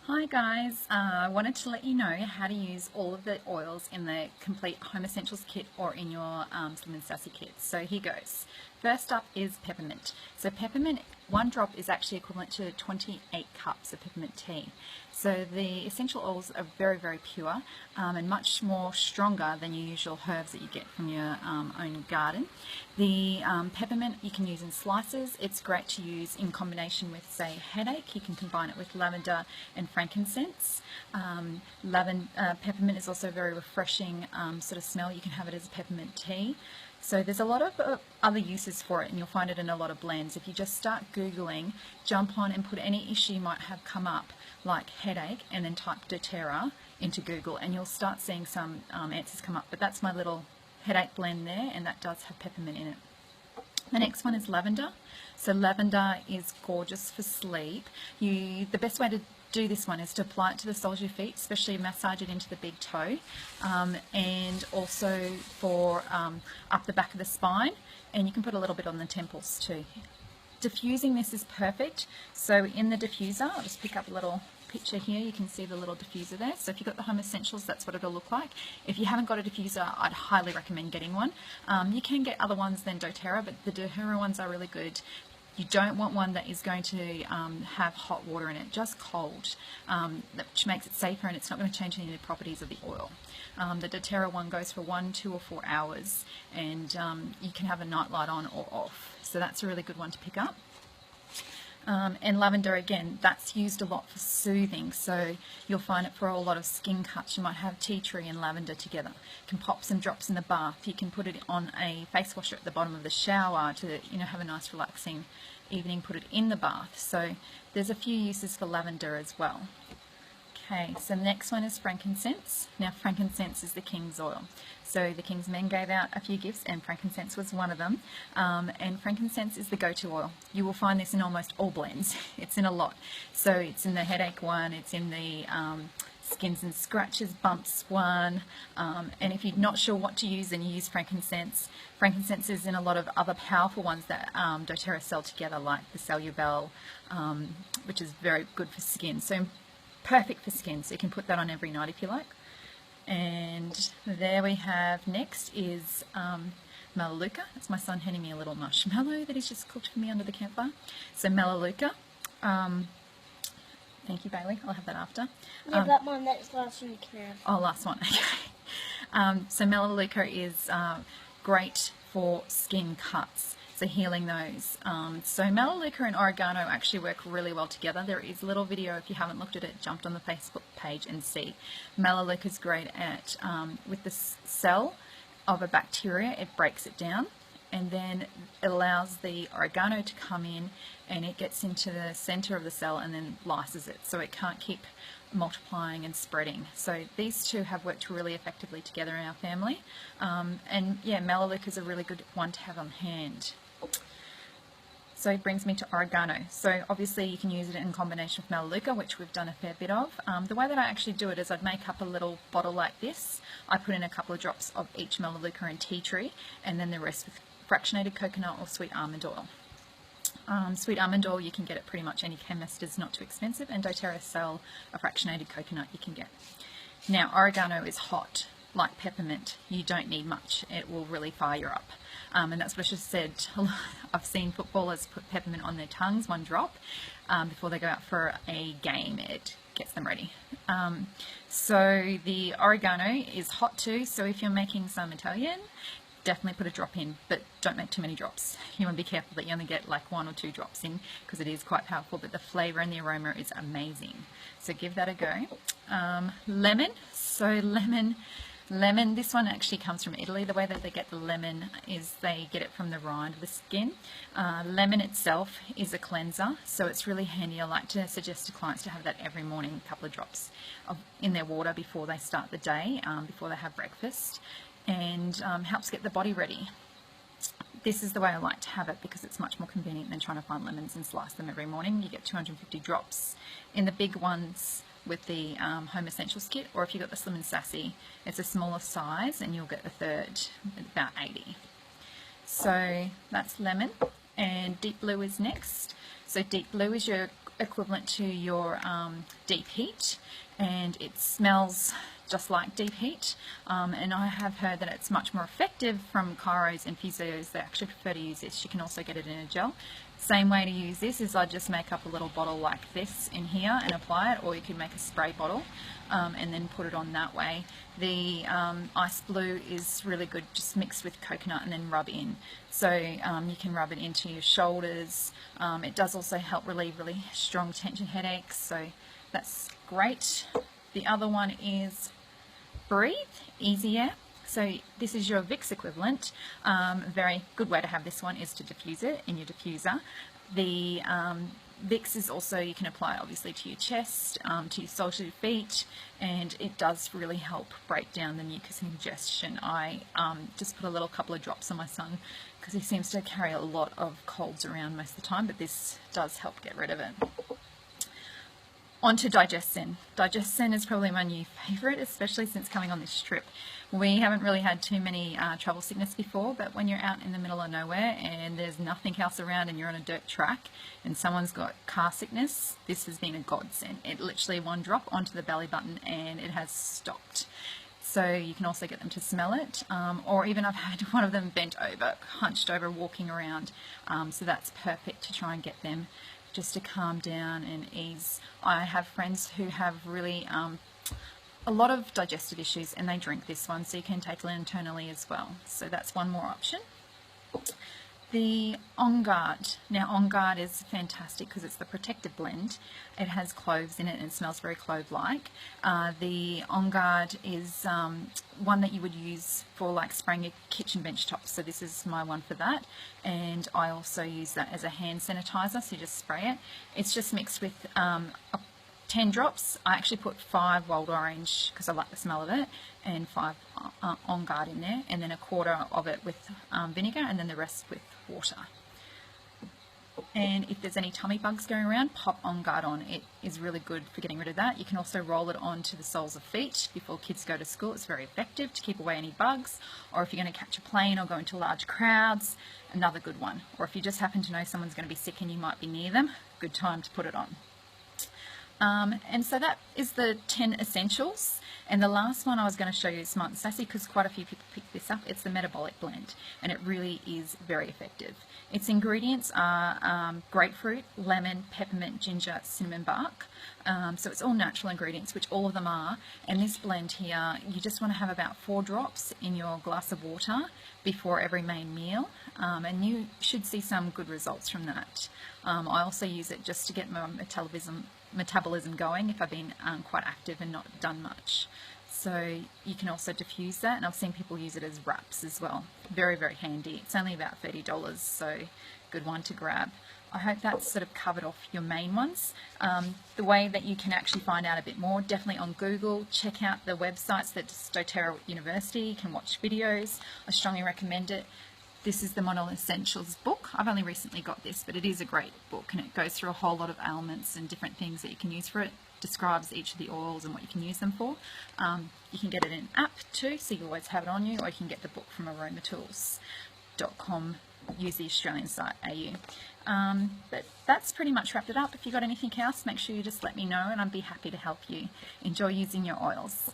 Hi guys, I wanted to let you know how to use all of the oils in the complete Home Essentials kit or in your Slim and Sassy kit. So here goes. First up is peppermint. So peppermint, one drop is actually equivalent to 28 cups of peppermint tea. So the essential oils are very, very pure and much more stronger than your usual herbs that you get from your own garden. The peppermint you can use in slices. It's great to use in combination with, say, headache. You can combine it with lavender and frankincense. Peppermint is also a very refreshing sort of smell. You can have it as a peppermint tea. So there's a lot of other uses for it, and you'll find it in a lot of blends. If you just start Googling, jump on and put any issue you might have come up, like headache, and then type doTERRA into Google, and you'll start seeing some answers come up. But that's my little headache blend there, and that does have peppermint in it. The next one is lavender. So lavender is gorgeous for sleep. The best way to do this one is to apply it to the soles of your feet, especially massage it into the big toe, and also for up the back of the spine, and you can put a little bit on the temples too. Diffusing this is perfect. So in the diffuser, I'll just pick up a little picture here. You can see the little diffuser there. So if you've got the Home Essentials, that's what it'll look like. If you haven't got a diffuser, I'd highly recommend getting one. You can get other ones than doTERRA, but the doTERRA ones are really good. You don't want one that is going to have hot water in it, just cold, which makes it safer, and it's not going to change any of the properties of the oil. The doTERRA one goes for 1, 2 or 4 hours, and you can have a nightlight on or off. So that's a really good one to pick up. And lavender, again, that's used a lot for soothing, so you'll find it for a lot of skin cuts. You might have tea tree and lavender together. You can pop some drops in the bath. You can put it on a face washer at the bottom of the shower to have a nice relaxing evening. Put it in the bath. So there's a few uses for lavender as well. Okay, so the next one is frankincense. Now frankincense is the king's oil. So the king's men gave out a few gifts, and frankincense was one of them. And frankincense is the go-to oil. You will find this in almost all blends. It's in a lot. So it's in the headache one, it's in the skins and scratches bumps one, and if you're not sure what to use, then you use frankincense. Frankincense is in a lot of other powerful ones that doTERRA sell together, like the Celubel, which is very good for skin. So perfect for skin, so you can put that on every night if you like. And there we have, next is Melaleuca. That's my son handing me a little marshmallow that he's just cooked for me under the campfire. So Melaleuca. Thank you, Bailey. I'll have that after. Yeah, that one, that's the last one you can have. Oh, last one. Okay. So Melaleuca is great for skin cuts, so healing those. So Melaleuca and oregano actually work really well together. There is a little video, if you haven't looked at it, jumped on the Facebook page and see. Melaleuca is great at, with the cell of a bacteria, it breaks it down, and then it allows the oregano to come in, and it gets into the center of the cell and then lyses it, so it can't keep multiplying and spreading. So these two have worked really effectively together in our family. And yeah, Melaleuca is a really good one to have on hand. So it brings me to oregano. So obviously you can use it in combination with Melaleuca, which we've done a fair bit of. The way that I actually do it is I'd make up a little bottle like this. I put in a couple of drops of each Melaleuca and tea tree, and then the rest with fractionated coconut or sweet almond oil. Sweet almond oil, you can get it pretty much any chemist, is not too expensive, and doTERRA sell a fractionated coconut you can get. Now oregano is hot, like peppermint. You don't need much, it will really fire you up. And that's what I just said. I've seen footballers put peppermint on their tongues, 1 drop, before they go out for a game. It gets them ready. So the oregano is hot too, so if you're making some Italian, definitely put a drop in, but don't make too many drops. You want to be careful that you only get like 1 or 2 drops in, because it is quite powerful, but the flavour and the aroma is amazing. So give that a go. Lemon. So lemon, this one actually comes from Italy. The way that they get the lemon is they get it from the rind of the skin. Lemon itself is a cleanser, so it's really handy. I like to suggest to clients to have that every morning, a couple of drops in their water before they start the day, before they have breakfast, and helps get the body ready. This is the way I like to have it, because it's much more convenient than trying to find lemons and slice them every morning. You get 250 drops in the big ones with the Home Essentials kit, or if you've got the Slim and Sassy, it's a smaller size and you'll get a third, about 80. So that's lemon, and deep blue is next. So deep blue is your equivalent to your deep heat, and it smells just like deep heat, and I have heard that it's much more effective from chiros and physios. They actually prefer to use this. You can also get it in a gel. Same way to use this is I just make up a little bottle like this in here and apply it, or you can make a spray bottle and then put it on that way. The ice blue is really good, just mixed with coconut and then rub in. So you can rub it into your shoulders. It does also help relieve really strong tension headaches, so that's great. The other one is Breathe Easy Air. So this is your Vicks equivalent. Very good way to have this one is to diffuse it in your diffuser. The Vicks is also, you can apply it obviously to your chest, to your soles of your feet, and it does really help break down the mucus and congestion. I just put a little couple of drops on my son because he seems to carry a lot of colds around most of the time, but this does help get rid of it. On to Digestion. Digestion is probably my new favourite, especially since coming on this trip. We haven't really had too many travel sickness before, but when you're out in the middle of nowhere and there's nothing else around and you're on a dirt track and someone's got car sickness, this has been a godsend. It literally one drop onto the belly button and it has stopped. So you can also get them to smell it, or even I've had one of them bent over, hunched over, walking around, so that's perfect to try and get them just to calm down and ease. I have friends who have really a lot of digestive issues and they drink this one, so you can take it internally as well. So that's one more option. The On Guard. Now On Guard is fantastic because it's the protective blend. It has cloves in it and it smells very clove-like. The On Guard is one that you would use for like spraying your kitchen bench tops. So this is my one for that. And I also use that as a hand sanitizer, so you just spray it. It's just mixed with 10 drops. I actually put 5 wild orange because I like the smell of it, and 5 On Guard in there, and then a quarter of it with vinegar, and then the rest with water. And if there's any tummy bugs going around, pop On Guard on. It is really good for getting rid of that. You can also roll it onto the soles of feet before kids go to school. It's very effective to keep away any bugs, or if you're going to catch a plane or go into large crowds, another good one. Or if you just happen to know someone's going to be sick and you might be near them, good time to put it on. And so that is the 10 essentials. And the last one I was going to show you is Smart and Sassy because quite a few people picked this up. It's the metabolic blend and it really is very effective. Its ingredients are grapefruit, lemon, peppermint, ginger, cinnamon bark. So it's all natural ingredients, which all of them are. And this blend here, you just want to have about 4 drops in your glass of water before every main meal. And you should see some good results from that. I also use it just to get my metabolism going if I've been quite active and not done much. So you can also diffuse that, and I've seen people use it as wraps as well. Very, very handy. It's only about $30, so good one to grab. I hope that's sort of covered off your main ones. The way that you can actually find out a bit more, definitely on Google. Check out the websites that's doTERRA University. You can watch videos. I strongly recommend it. This is the Model Essentials book. I've only recently got this, but it is a great book and it goes through a whole lot of ailments and different things that you can use for it. Describes each of the oils and what you can use them for. You can get it in an app too, so you always have it on you, or you can get the book from aromatools.com. Use the Australian site AU. But that's pretty much wrapped it up. If you've got anything else, make sure you just let me know and I'd be happy to help you. Enjoy using your oils.